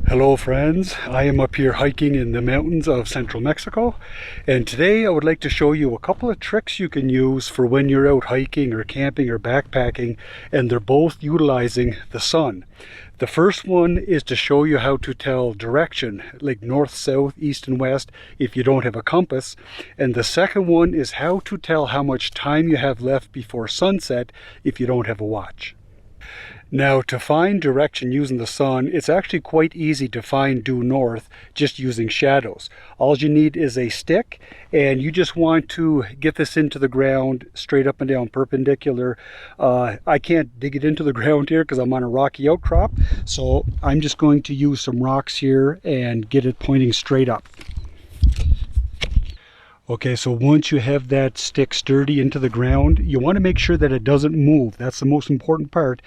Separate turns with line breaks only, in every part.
Hello friends, I am up here hiking in the mountains of central Mexico, and today I would like to show you a couple of tricks you can use for when you're out hiking or camping or backpacking, and they're both utilizing the sun. The first one is to show you how to tell direction, like north, south, east and west, if you don't have a compass. And the second one is how to tell how much time you have left before sunset if you don't have a watch. Now, to find direction using the sun, it's actually quite easy to find due north just using shadows. All you need is a stick, and you just want to get this into the ground straight up and down perpendicular. I can't dig it into the ground here because I'm on a rocky outcrop, so I'm just going to use some rocks here and get it pointing straight up. Okay, so once you have that stick sturdy into the ground, you want to make sure that it doesn't move. That's the most important part.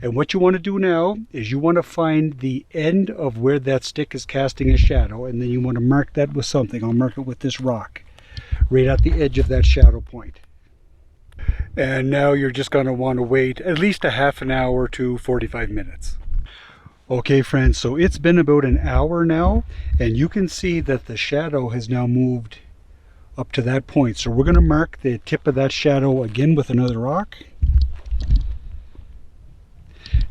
And what you want to do now is you want to find the end of where that stick is casting a shadow, and then you want to mark that with something. I'll mark it with this rock, right at the edge of that shadow point. And now you're just going to want to wait at least a half an hour to 45 minutes. Okay friends, so it's been about an hour now, and you can see that the shadow has now moved up to that point. So we're going to mark the tip of that shadow again with another rock.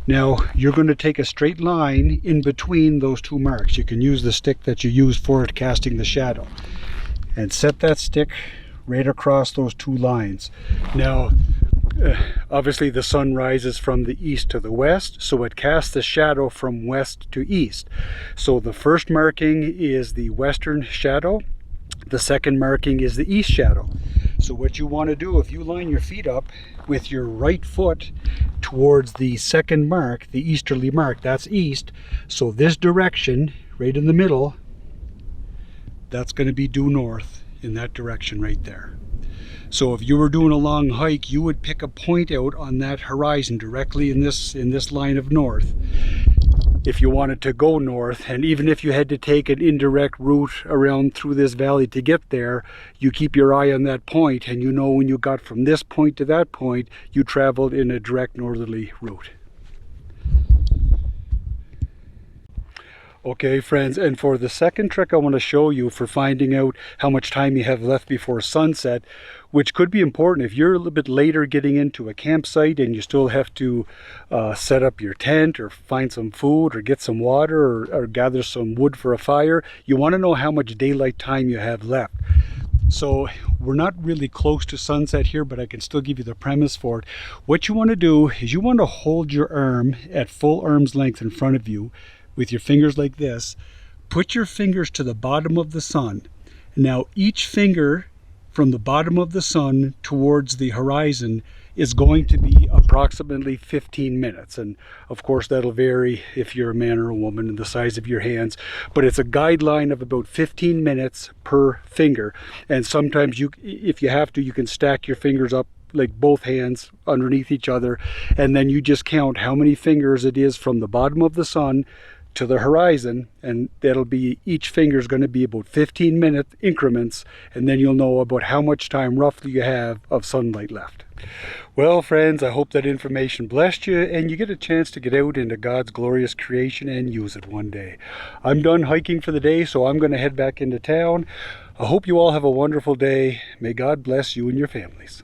Now you're going to take a straight line in between those two marks. You can use the stick that you used for casting the shadow and set that stick right across those two lines. Now obviously the sun rises from the east to the west, so it casts the shadow from west to east. So the first marking is the western shadow. The second marking is the east shadow. So what you want to do, if you line your feet up with your right foot towards the second mark, the easterly mark, that's east. So this direction, right in the middle, that's going to be due north in that direction right there. So if you were doing a long hike, you would pick a point out on that horizon directly in this line of north, if you wanted to go north. And even if you had to take an indirect route around through this valley to get there, you keep your eye on that point, and you know when you got from this point to that point, you traveled in a direct northerly route. Okay friends, and for the second trick I want to show you for finding out how much time you have left before sunset, which could be important if you're a little bit later getting into a campsite and you still have to set up your tent or find some food or get some water or gather some wood for a fire. You want to know how much daylight time you have left. So we're not really close to sunset here, but I can still give you the premise for it. What you want to do is you want to hold your arm at full arm's length in front of you with your fingers like this. Put your fingers to the bottom of the sun. Now each finger from the bottom of the sun towards the horizon is going to be approximately 15 minutes. And of course that'll vary if you're a man or a woman and the size of your hands, but it's a guideline of about 15 minutes per finger. And sometimes you, if you have to, you can stack your fingers up like both hands underneath each other, and then you just count how many fingers it is from the bottom of the sun to the horizon, and that'll be, each finger is going to be about 15-minute increments, and then you'll know about how much time roughly you have of sunlight left. Well friends, I hope that information blessed you and you get a chance to get out into God's glorious creation and use it one day. I'm done hiking for the day, so I'm going to head back into town. I hope you all have a wonderful day. May God bless you and your families.